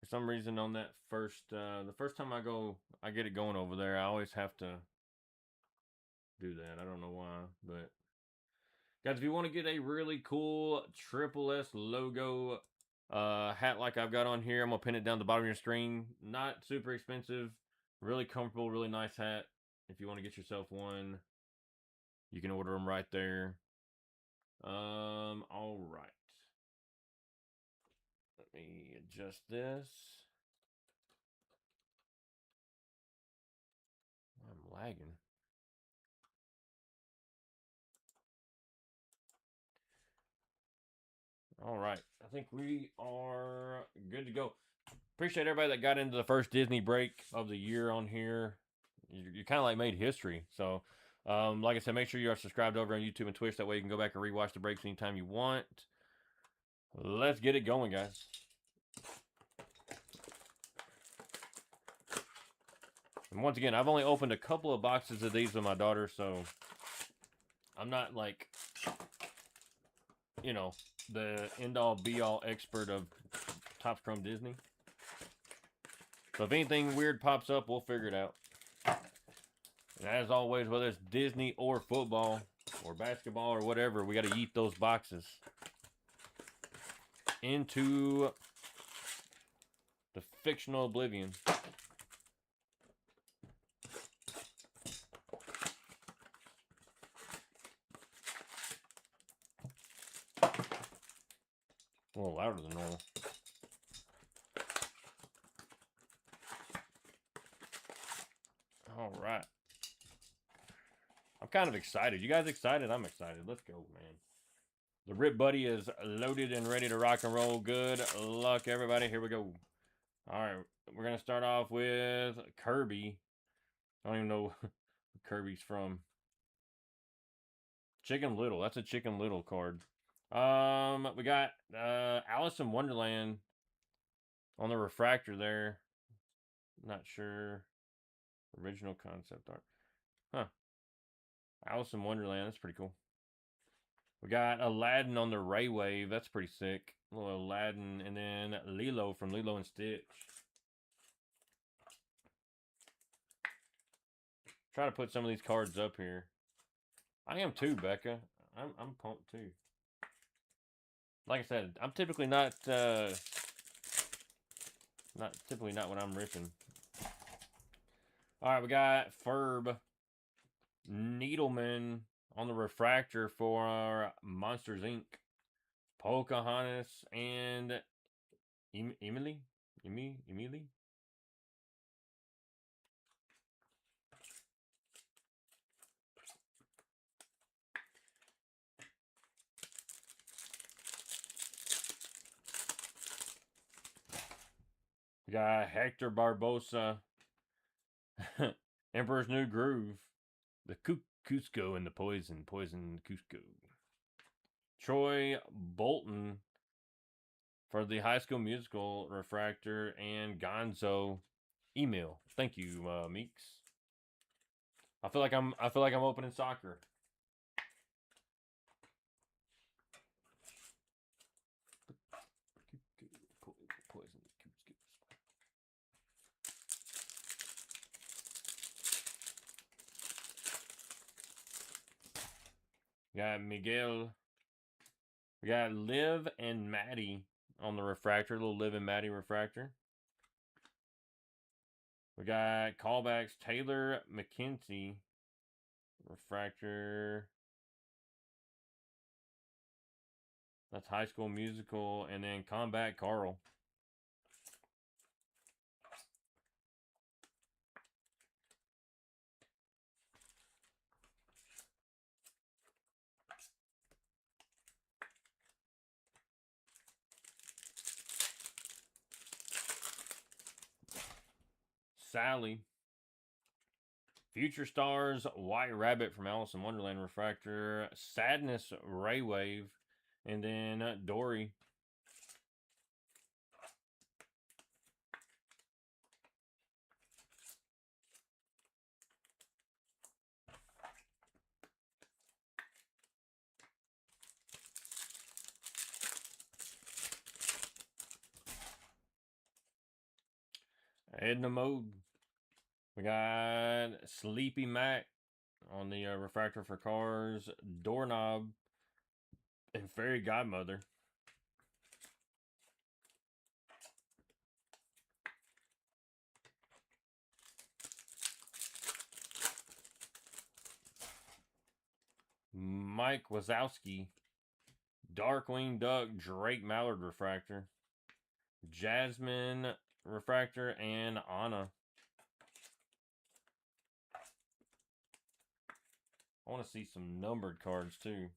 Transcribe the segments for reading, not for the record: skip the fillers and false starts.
some reason on that the first time I get it going over there, I always have to do that. I don't know why, but guys, if you want to get a really cool Triple S logo hat like I've got on here, I'm gonna pin it down the bottom of your screen. Not super expensive, really comfortable, really nice hat. If you want to get yourself one, you can order them right there. All right. Let me adjust this. I'm lagging. All right. I think we are good to go. Appreciate everybody that got into the first Disney break of the year on here. You kind of like made history. So, like I said, make sure you are subscribed over on YouTube and Twitch. That way you can go back and rewatch the breaks anytime you want. Let's get it going, guys. And once again, I've only opened a couple of boxes of these with my daughter, so I'm not like, you know, the end-all be-all expert of Topps Chrome Disney. So if anything weird pops up, we'll figure it out. And as always, whether it's Disney or football or basketball or whatever, we got to yeet those boxes into the fictional oblivion. A little louder than normal. All right. I'm kind of excited. You guys excited? I'm excited. Let's go, man. The Rip Buddy is loaded and ready to rock and roll. Good luck, everybody. Here we go. All right. We're going to start off with Kirby. I don't even know where Kirby's from. Chicken Little. That's a Chicken Little card. We got Alice in Wonderland on the refractor there. Not sure. Original concept art. Huh. Alice in Wonderland. That's pretty cool. We got Aladdin on the Ray Wave. That's pretty sick. A little Aladdin. And then Lilo from Lilo and Stitch. Try to put some of these cards up here. I am too, Becca. I'm pumped too. Like I said, I'm typically not what I'm ripping. All right, we got Ferb Needleman on the refractor for Monsters Inc. Pocahontas and Emily. We got Hector Barbosa. Emperor's New Groove. The Cusco and the Poison Cusco. Troy Bolton for the High School Musical refractor and Gonzo email. Thank you, Meeks. I feel like I'm opening soccer. Poison Cusco. We got Miguel. We got Liv and Maddie on the refractor. Little Liv and Maddie refractor. We got callbacks. Taylor McKenzie refractor. That's High School Musical. And then Combat Carl. Sally. Future Stars, White Rabbit from Alice in Wonderland refractor. Sadness, Ray Wave. And then Dory. Edna Mode. We got Sleepy Mac on the refractor for cars. Doorknob. And Fairy Godmother. Mike Wazowski. Darkwing Duck Drake Mallard refractor. Jasmine refractor and Anna. I want to see some numbered cards too.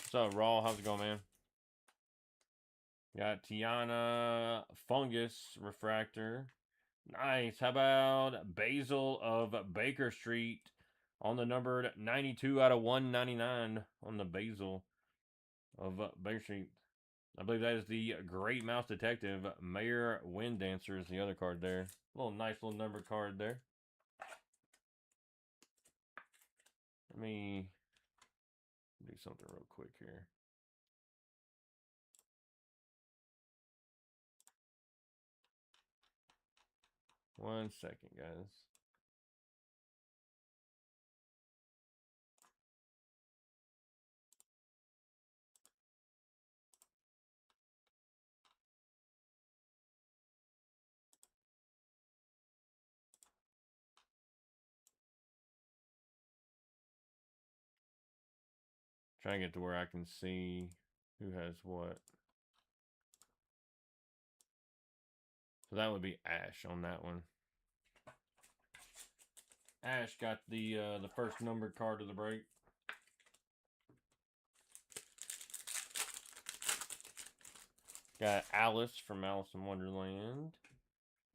What's up, Raw? How's it going, man? Got Tiana Fungus refractor. Nice. How about Basil of Baker Street on the numbered 92 out of 199 on the Basil of Baker Street. I believe that is the Great Mouse Detective. Mayor Wind Dancer is the other card there. Nice little numbered card there. Let me do something real quick here. One second, guys. Trying to get to where I can see who has what. So that would be Ash on that one. Ash got the first numbered card of the break. Got Alice from Alice in Wonderland.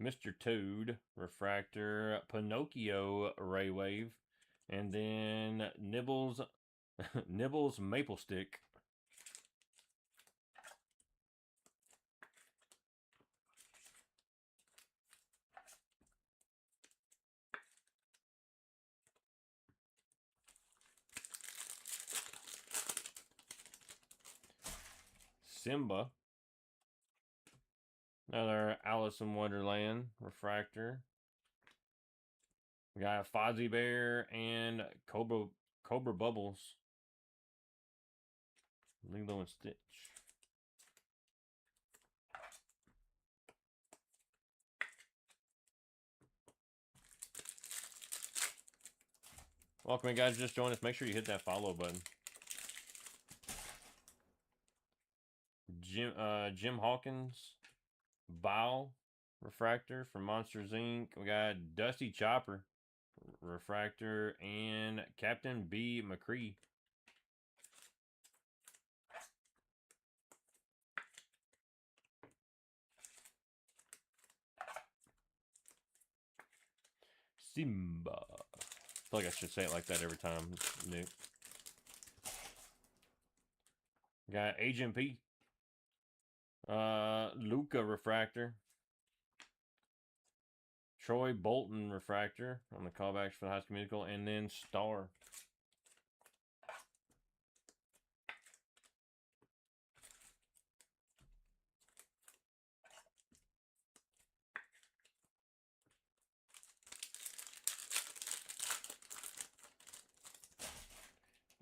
Mr. Toad, Refractor, Pinocchio, Ray Wave, and then Nibbles, Nibbles Maple Stick. Simba. Another Alice in Wonderland, Refractor. We got Fozzie Bear and Cobra Bubbles. Lilo and Stitch. Welcome in, guys. Just join us. Make sure you hit that follow button. Jim Hawkins, Bow, Refractor from Monsters Inc. We got Dusty Chopper, Refractor, and Captain B. McCree. Simba. I feel like I should say it like that every time. New. Got Agent P. Luca Refractor. Troy Bolton Refractor on the callbacks for the High School Musical. And then Star.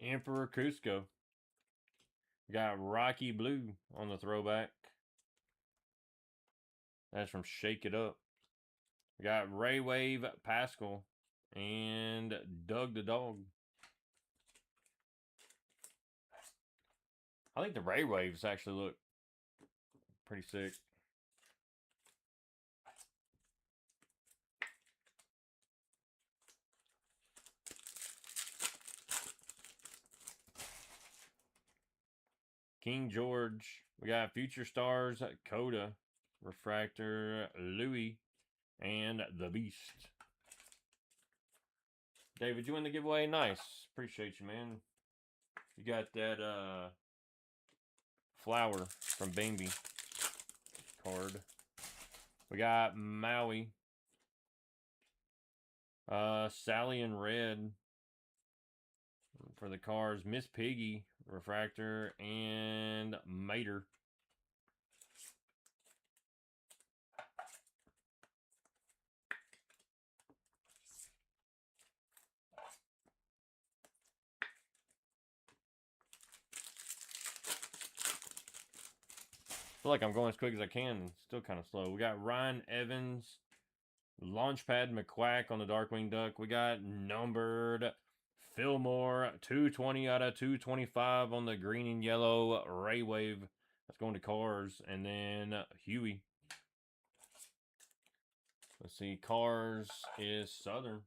Emperor Cusco. Got Rocky Blue on the throwback. That's from Shake It Up. We got Ray Wave Pascal and Doug the Dog. I think the Ray Waves actually look pretty sick. King George. We got Future Stars, Coda, Refractor, Louis, and The Beast. David, you win the giveaway? Nice. Appreciate you, man. You got that flower from Bambi card. We got Maui. Sally in red. for the cards, Miss Piggy, refractor, and Mater. I feel like I'm going as quick as I can. Still kind of slow. We got Ryan Evans, Launchpad McQuack on the Darkwing Duck. We got numbered Fillmore, 220 out of 225 on the green and yellow Ray Wave. That's going to Cars. And then Huey. Let's see. Cars is Southern,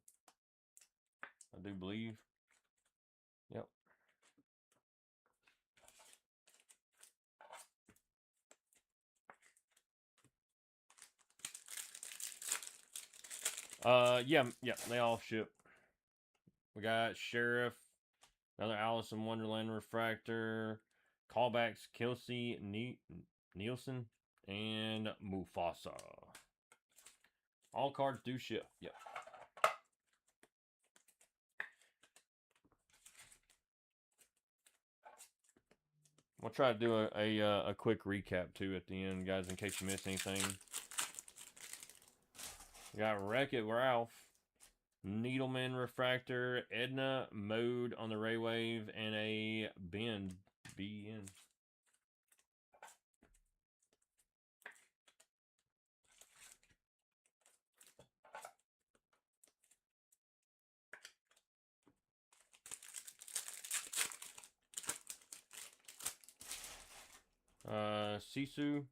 I do believe. Yep. Yeah, they all ship. We got Sheriff, another Alice in Wonderland refractor, callbacks Kelsey Nielsen, and Mufasa. All cards do ship. Yep. We'll try to do a quick recap too at the end, guys, in case you missed anything. We got Wreck-It Ralph, Needleman refractor, Edna Mode on the Ray Wave, and a BN. Sisu,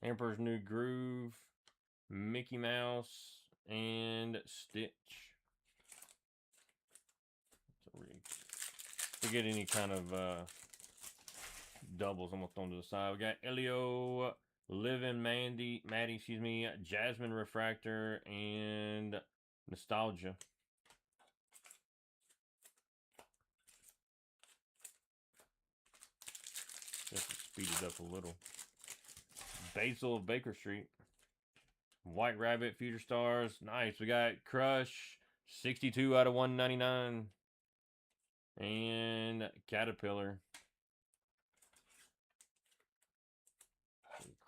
Emperor's New Groove, Mickey Mouse, and Stitch. If we get any kind of doubles, I'm gonna throw them to the side. We got Elio, Living Maddie, excuse me, Jasmine refractor, and Nostalgia. Just to speed it up a little. Basil of Baker Street. White Rabbit, Future Stars. Nice. We got Crush, 62 out of 199. And Caterpillar.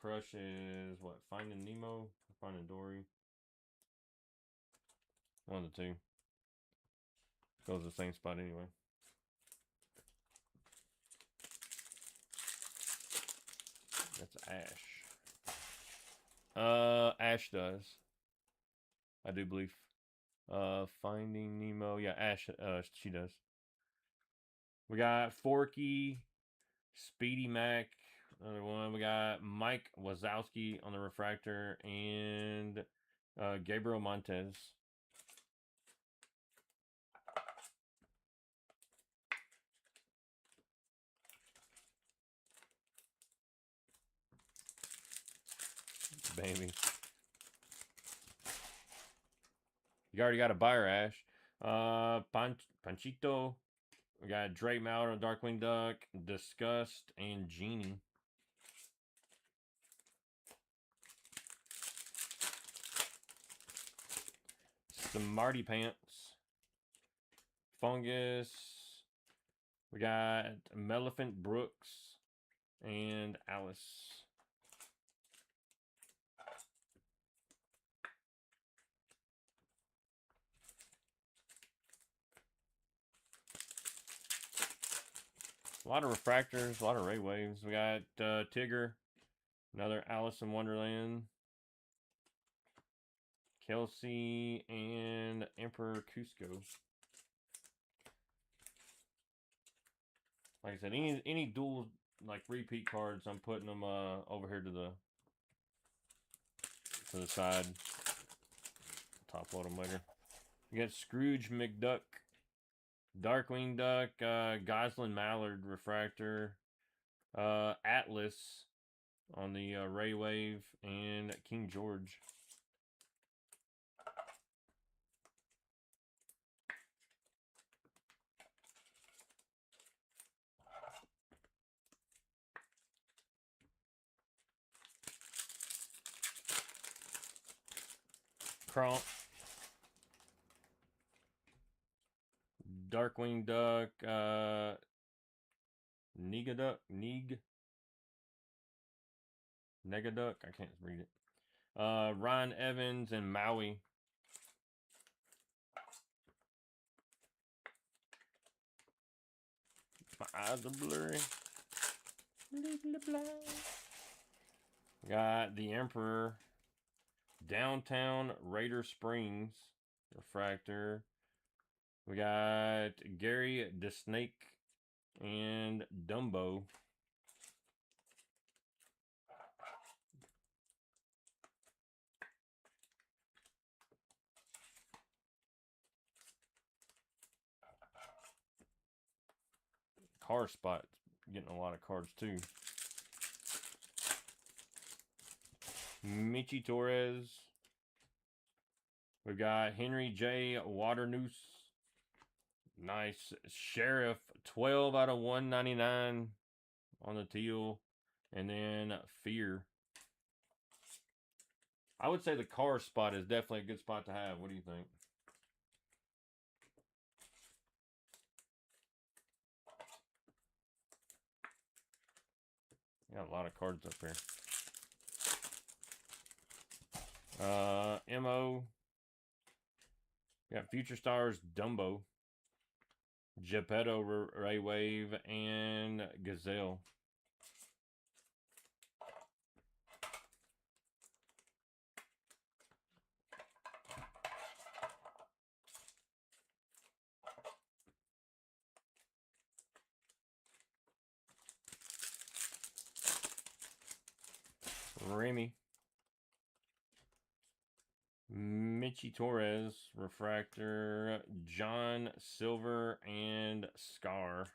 Crush is what? Finding Nemo? Finding Dory? One of the two. Goes to the same spot anyway. That's Ash. Ash does. I do believe. Finding Nemo. Yeah, Ash, she does. We got Forky, Speedy Mac, another one. We got Mike Wazowski on the refractor, and Gabriel Montez. Baby. You already got a buyer, Ash. Panchito. We got Drake Mallard on Darkwing Duck, Disgust, and Genie. Some Marty Pants. Fungus. We got Melephant Brooks and Alice. A lot of refractors, a lot of Ray Waves. We got Tigger, another Alice in Wonderland, Kelsey, and Emperor Cusco. Like I said, any dual like repeat cards, I'm putting them over here to the side. Top load them later. You got Scrooge McDuck, Darkwing Duck, Goslin Mallard refractor, Atlas on the Ray Wave, and King George. Crump, Darkwing Duck, Negaduck, I can't read it. Ryan Evans and Maui. My eyes are blurry. Got the Emperor, Downtown Raider Springs refractor. We got Gary the Snake and Dumbo. Car spot getting a lot of cards too. Michi Torres. We've got Henry J. Waternoose. Nice. Sheriff, 12 out of 199 on the teal. And then Fear. I would say the car spot is definitely a good spot to have. What do you think? Got a lot of cards up here. MO. Got Future Stars, Dumbo, Geppetto, Ray Wave, and Gazelle. Remy. Michi Torres, refractor, John Silver, and Scar.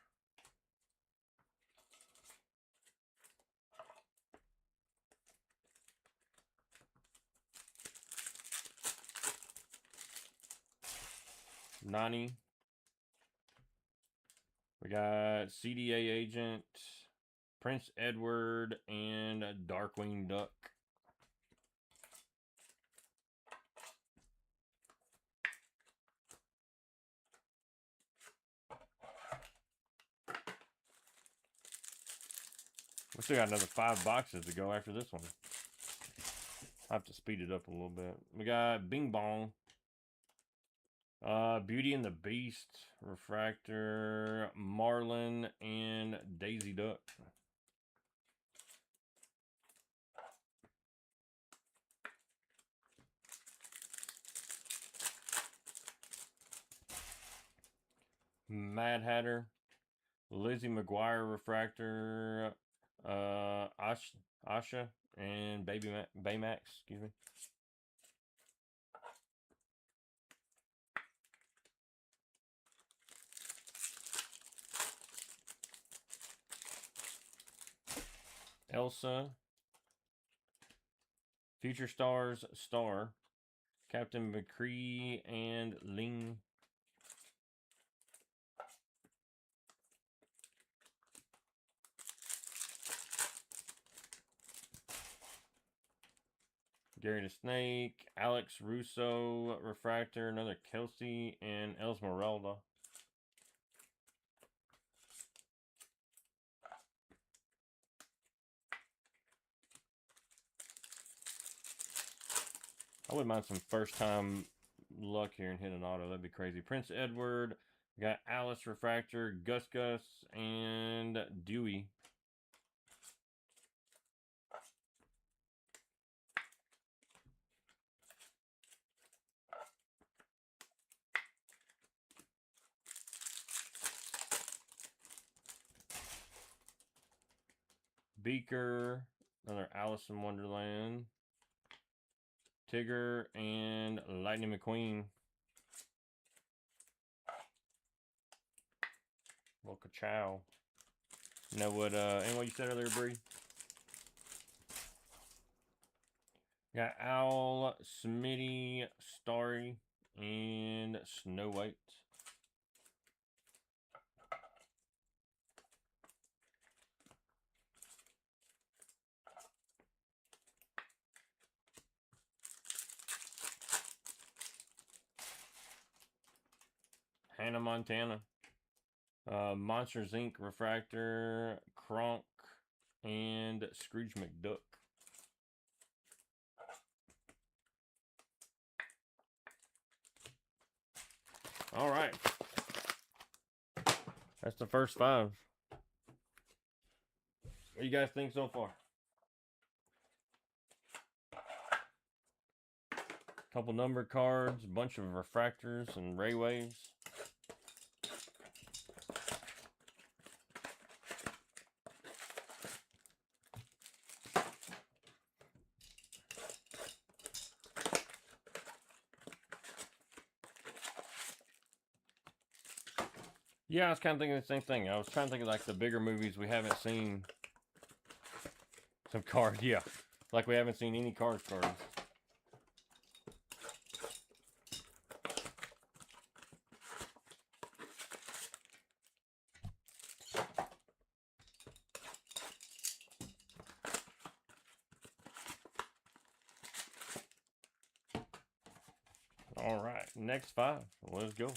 Nani. We got CDA Agent, Prince Edward, and Darkwing Duck. We still got another 5 boxes to go after this one. I have to speed it up a little bit. We got Bing Bong, Beauty and the Beast, refractor, Marlin, and Daisy Duck. Mad Hatter, Lizzie McGuire, refractor, Asha, and Baymax, excuse me. Elsa, Future Stars, Star, Captain McCree, and Ling. Gary the Snake, Alex Russo, refractor, another Kelsey, and Esmeralda. I wouldn't mind some first time luck here and hit an auto. That'd be crazy. Prince Edward, we got Alice refractor, Gus, and Dewey. Beaker, another Alice in Wonderland, Tigger, and Lightning McQueen. Mocha Chow. You know what, and what you said earlier, Bree? Got Owl, Smitty, Starry, and Snow White. Hannah Montana. Monsters Inc. refractor, Kronk, and Scrooge McDuck. All right. That's the first 5. What do you guys think so far? Couple number cards, a bunch of refractors and ray waves. Yeah, I was kind of thinking the same thing. I was trying to think of like the bigger movies we haven't seen. Some cards, yeah. Like we haven't seen any cards. All right, next 5. Let's go.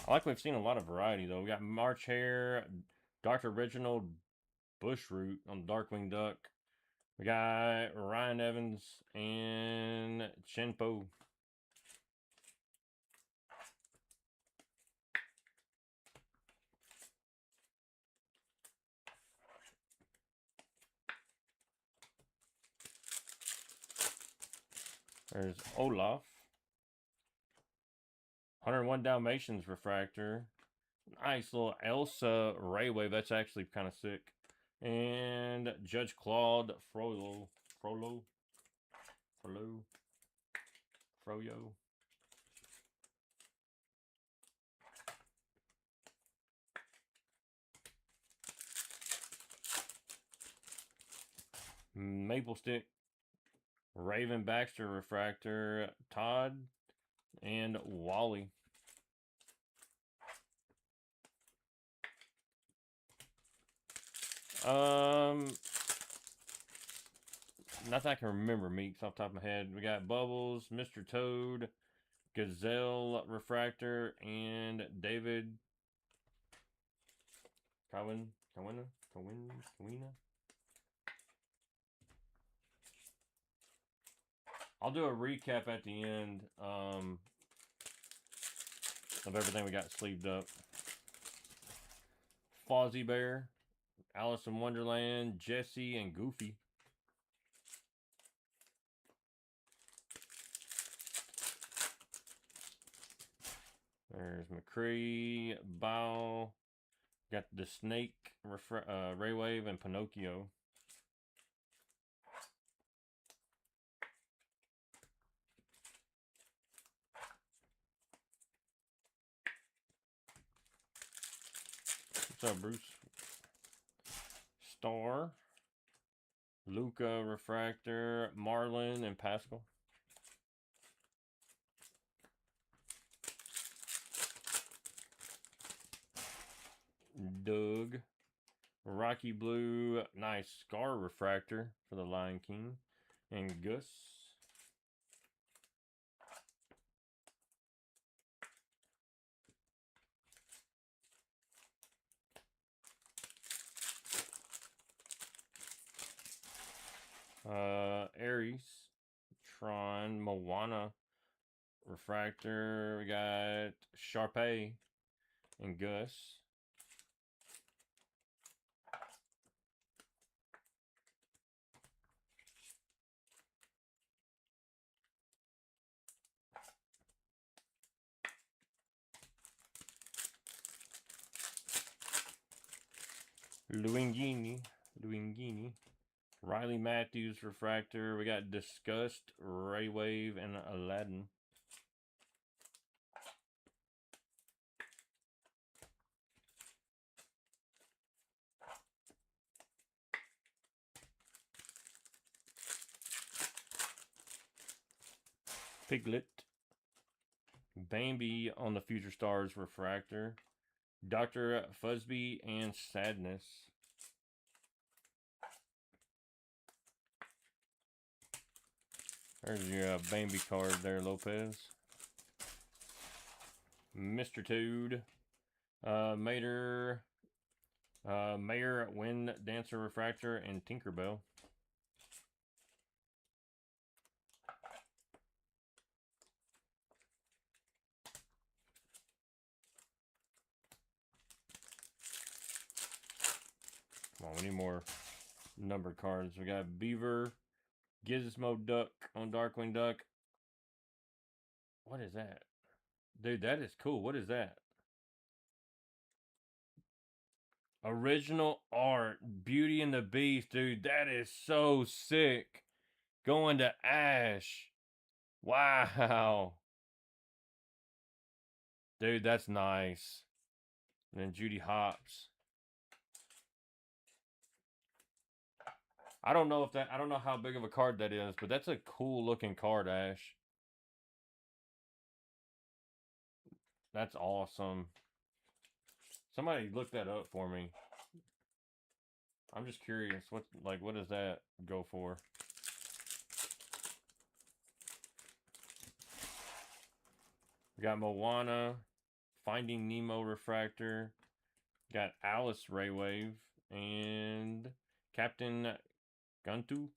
I like we've seen a lot of variety though. We got March Hare, Dr. Reginald Bushroot on Darkwing Duck. We got Ryan Evans and Chenpo. There's Olaf. 101 Dalmatians refractor. Nice little Elsa Ray Wave. That's actually kind of sick. And Judge Claude Froyo. Maple Stick. Raven Baxter refractor. Todd and Wally. Not that I can remember Meeks off the top of my head. We got Bubbles, Mr. Toad, Gazelle refractor, and David Kawina. I'll do a recap at the end of everything we got sleeved up. Fozzie Bear, Alice in Wonderland, Jesse, and Goofy. There's McCree, Bow. Got the Snake, Ray Wave, and Pinocchio. What's up, Bruce? Star, Luca refractor, Marlin, and Pascal. Doug, Rocky Blue, nice Scar refractor for the Lion King, and Gus. Aries, Tron, Moana refractor. We got Sharpay and Gus. Luingini. Riley Matthews refractor. We got Disgust, Ray Wave, and Aladdin. Piglet. Bambi on the Future Stars refractor. Dr. Fuzzby and Sadness. There's your Bambi card there, Lopez. Mr. Toad, Mater, Mayor, Wind Dancer Refractor, and Tinkerbell. Come on, we need more numbered cards. We got Beaver, Gizmo Duck on Darkwing Duck. What is that? Dude, that is cool. What is that? Original art, Beauty and the Beast, dude. That is so sick. Going to Ash. Wow. Dude, that's nice. And then Judy Hopps. I don't know how big of a card that is, but that's a cool looking card, Ash. That's awesome. Somebody look that up for me. I'm just curious. What does that go for? We got Moana, Finding Nemo Refractor. Got Alice Raywave and Captain Guntu.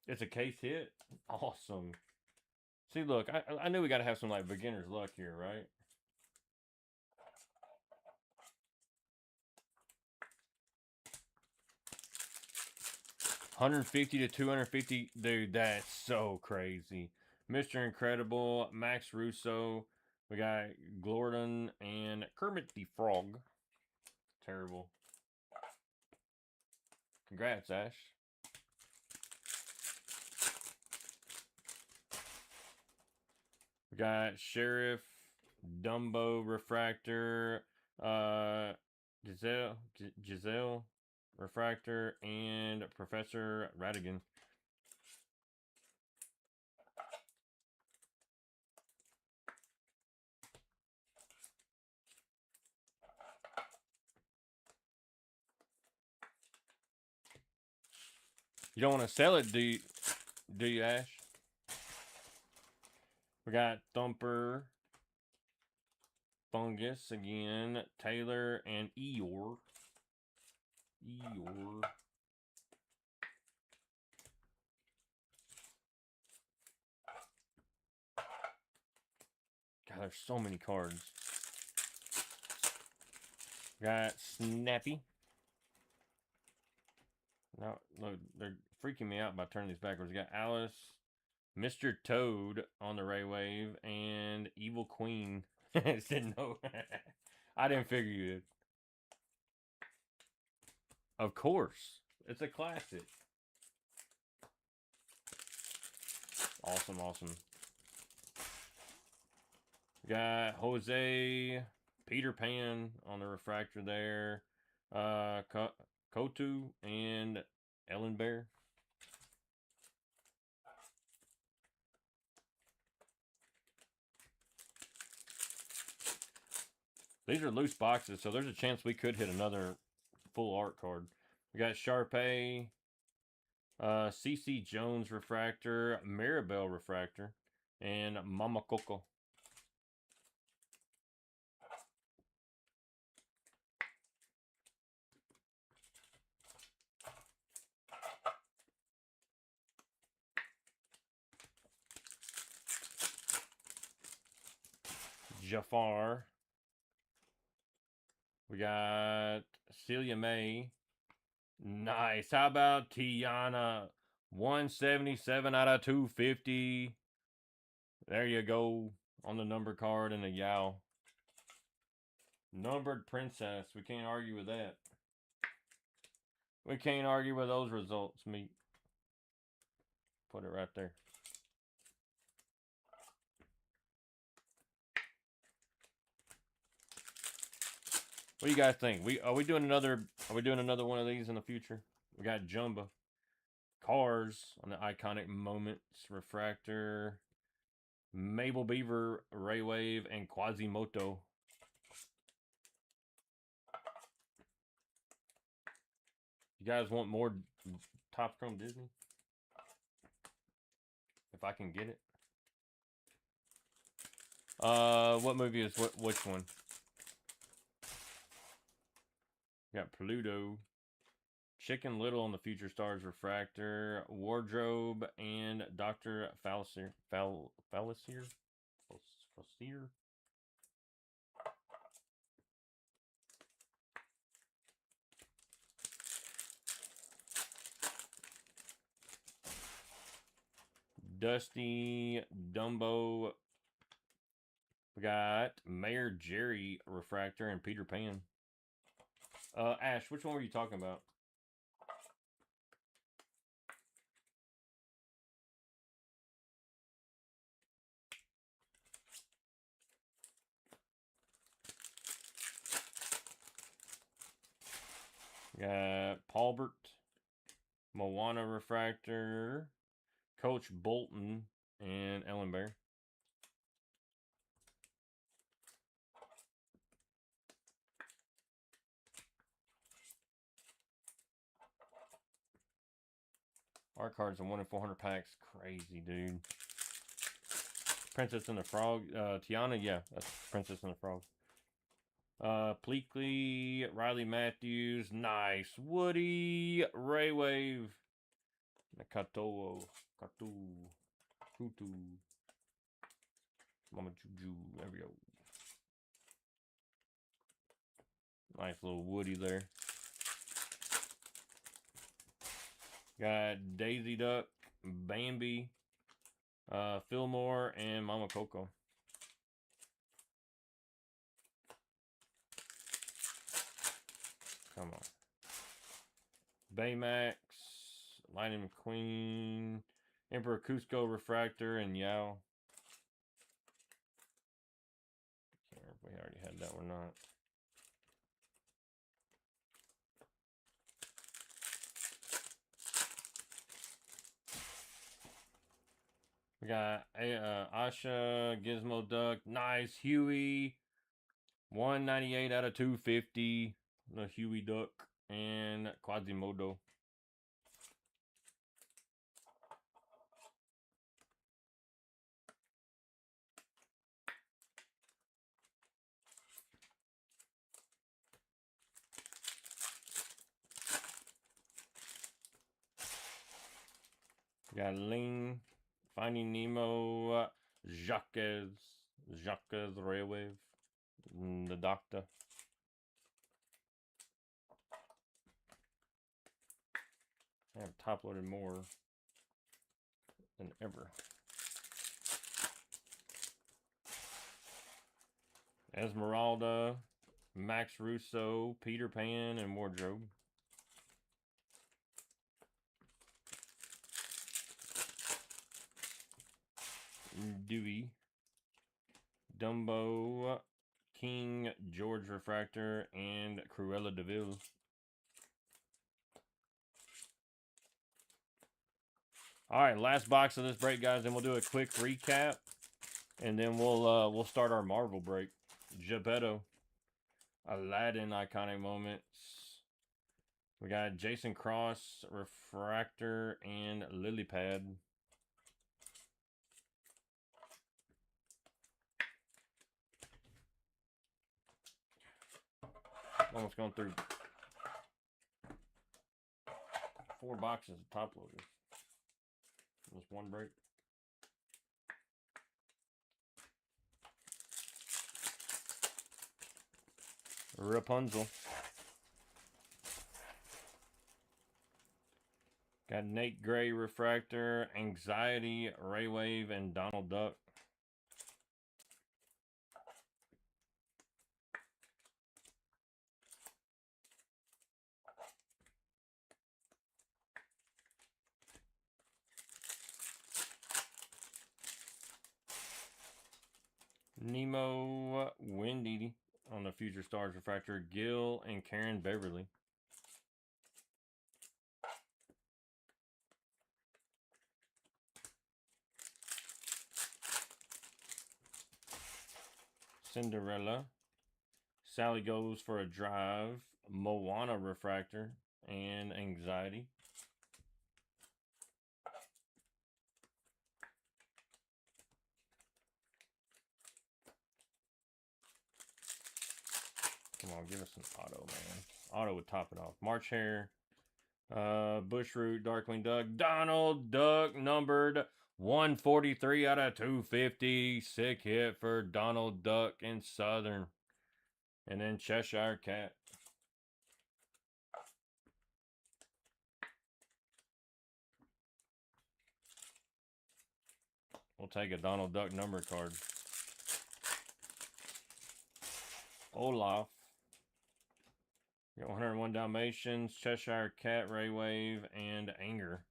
It's a case hit. Awesome. See, look, I knew we got to have some like beginner's luck here, right? $150 to $250, dude. That's so crazy. Mr. Incredible, Max Russo. We got Glorden and Kermit the Frog. Terrible. Congrats, Ash. We got Sheriff, Dumbo Refractor, Giselle Refractor, and Professor Radigan. You don't want to sell it, do you, Ash? We got Thumper, Fungus again, Taylor, and Eeyore. God, there's so many cards. Got Snappy. No, look, they're freaking me out by turning these backwards. We got Alice, Mr. Toad on the Ray Wave, and Evil Queen. Said no. I didn't figure you did. Of course. It's a classic. Awesome, awesome. Got Jose, Peter Pan on the refractor there. Kotu and Ellen Bear. These are loose boxes, so there's a chance we could hit another full art card. We got Sharpay, CC Jones refractor, Maribel refractor, and Mama Coco. Jafar. We got Celia May. Nice. How about Tiana? 177 out of 250. There you go. On the number card and a yow. Numbered princess. We can't argue with that. We can't argue with those results, meat. Put it right there. What do you guys think? Are we doing another one of these in the future? We got Jumba. Cars on the Iconic Moments refractor. Mabel Beaver, Ray Wave, and Quasimoto. You guys want more Top Chrome Disney? If I can get it. What movie is which one? Got Pluto, Chicken Little on the Future Stars Refractor, Wardrobe, and Dr. Falsier. Falsier? Dusty, Dumbo. We got Mayor Jerry Refractor and Peter Pan. Ash, which one were you talking about? Got Paulbert, Moana Refractor, Coach Bolton, and Ellen Bear. Art cards in 1 in 400 packs. Crazy, dude. Princess and the Frog. Tiana, yeah, that's Princess and the Frog. Pleakley, Riley Matthews, nice. Woody, Ray Wave, Nakatoa, Katu, Kutu, Mama Juju. There we go. Nice little Woody there. Got Daisy Duck, Bambi, Fillmore, and Mama Coco. Come on. Baymax, Lightning McQueen, Emperor Cusco Refractor, and Yao. Can't remember if we already had that or not. We got Asha, Gizmo Duck, nice. Huey, 198 out of 250. The Huey Duck and Quasimodo. We got Ling, Finding Nemo, Jacques Railwave, the Doctor. I have top loaded more than ever. Esmeralda, Max Russo, Peter Pan, and Wardrobe. Dewey, Dumbo, King George Refractor, and Cruella de Vil. All right, last box of this break, guys. Then we'll do a quick recap, and then we'll start our Marvel break. Geppetto, Aladdin iconic moments. We got Jason Cross, Refractor, and Lily Pad. Almost going through 4 boxes of top loaders. Just one break. Rapunzel. Got Nate Gray Refractor, Anxiety, Ray Wave, and Donald Duck. Nemo, Wendy on the Future Stars Refractor, Gil and Karen Beverly. Cinderella, Sally Goes for a Drive, Moana Refractor, and Anxiety. give us an auto, man. Auto would top it off. March Hare, Bushroot, Darkwing Duck, Donald Duck, numbered 143 out of 250. Sick hit for Donald Duck in Southern. And then Cheshire Cat. We'll take a Donald Duck number card. Olaf. Got 101 Dalmatians, Cheshire Cat, Ray Wave, and Anger.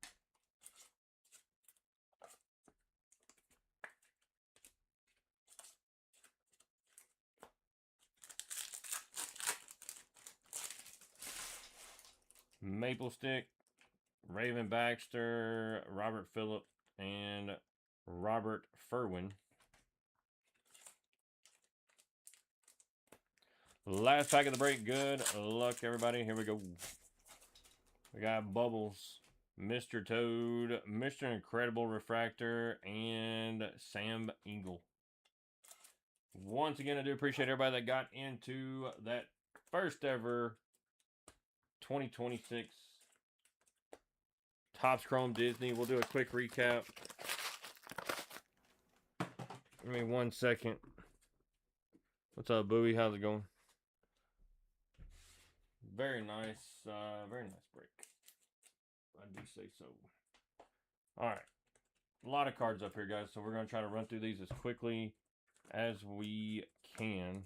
Maple Stick, Raven Baxter, Robert Phillip, and Robert Furwin. Last pack of the break. Good luck, everybody. Here we go. We got Bubbles, Mr. Toad, Mr. Incredible Refractor, and Sam Eagle. Once again, I do appreciate everybody that got into that first ever 2026 Topps Chrome Disney. We'll do a quick recap. Give me 1 second. What's up, Bowie? How's it going? Very nice break. I do say so. All right. A lot of cards up here, guys, so we're going to try to run through these as quickly as we can.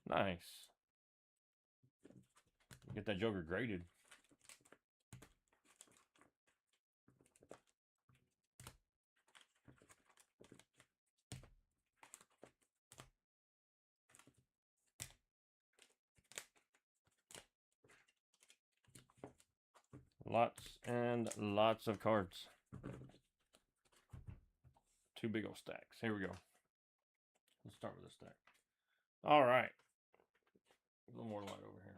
Nice. Get that Joker graded. Lots and lots of cards. 2 big old stacks. Here we go. Let's start with this stack. All right. A little more light over here.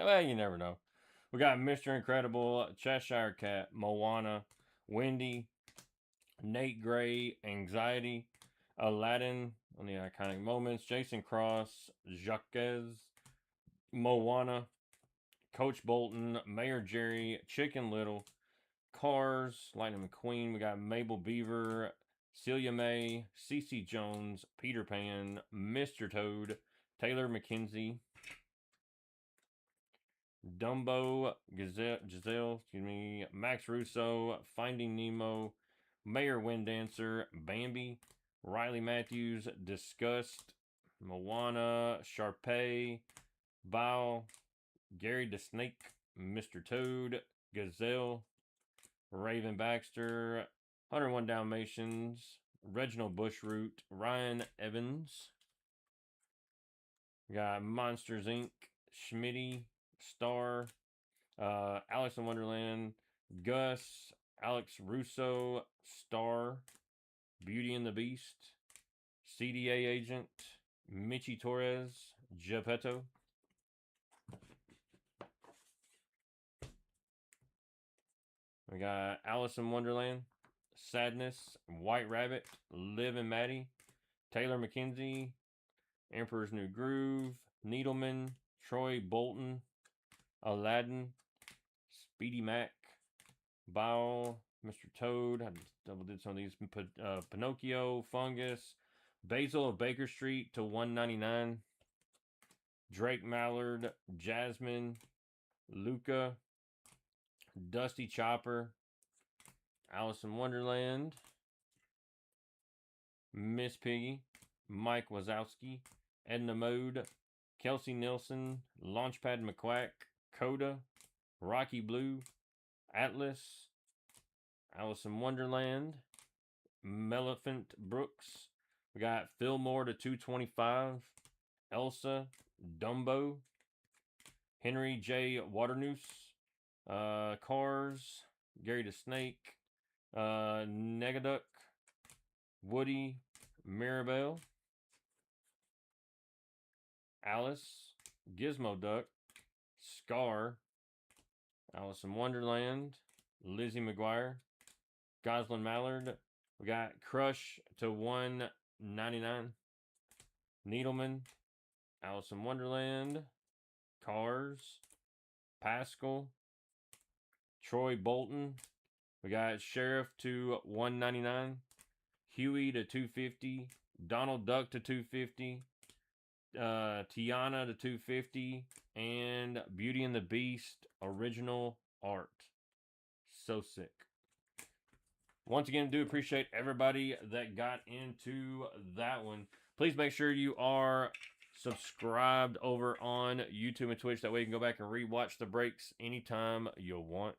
Well, you never know. We got Mr. Incredible, Cheshire Cat, Moana, Wendy, Nate Gray, Anxiety, Aladdin on the Iconic Moments, Jason Cross, Jacques, Moana, Coach Bolton, Mayor Jerry, Chicken Little, Cars, Lightning McQueen. We got Mabel Beaver, Celia May, CeCe Jones, Peter Pan, Mr. Toad, Taylor McKenzie, Dumbo, Giselle, Max Russo, Finding Nemo, Mayor Winddancer, Bambi, Riley Matthews, Disgust, Moana, Sharpay, Bao, Gary the Snake, Mr. Toad, Gazelle, Raven Baxter, 101 Dalmatians, Reginald Bushroot, Ryan Evans. We got Monsters Inc., Schmitty, Star, Alice in Wonderland, Gus, Alex Russo, Star, Beauty and the Beast, CDA Agent, Michi Torres, Geppetto. We got Alice in Wonderland, Sadness, White Rabbit, Liv and Maddie, Taylor McKenzie, Emperor's New Groove, Needleman, Troy Bolton, Aladdin, Speedy Mac, Bao, Mr. Toad. I just double did some of these. Pinocchio, Fungus, Basil of Baker Street to 199. Drake Mallard, Jasmine, Luca, Dusty Chopper, Alice in Wonderland, Miss Piggy, Mike Wazowski, Edna Mode, Kelsey Nilsson, Launchpad McQuack, Coda, Rocky Blue, Atlas, Alice in Wonderland, Melephant Brooks. We got Fillmore to 225, Elsa, Dumbo, Henry J. Waternoose, Cars, Gary the Snake, Negaduck, Woody, Mirabelle, Alice, Gizmo Duck, Scar, Alice in Wonderland, Lizzie McGuire, Goslin Mallard. We got Crush to 199. Needleman, Alice in Wonderland, Cars, Pascal, Troy Bolton. We got Sheriff to 199. Huey to 250. Donald Duck to 250. Tiana to 250. And Beauty and the Beast original art. So sick. Once again, do appreciate everybody that got into that one. Please make sure you are subscribed over on YouTube and Twitch. That way you can go back and rewatch the breaks anytime you want.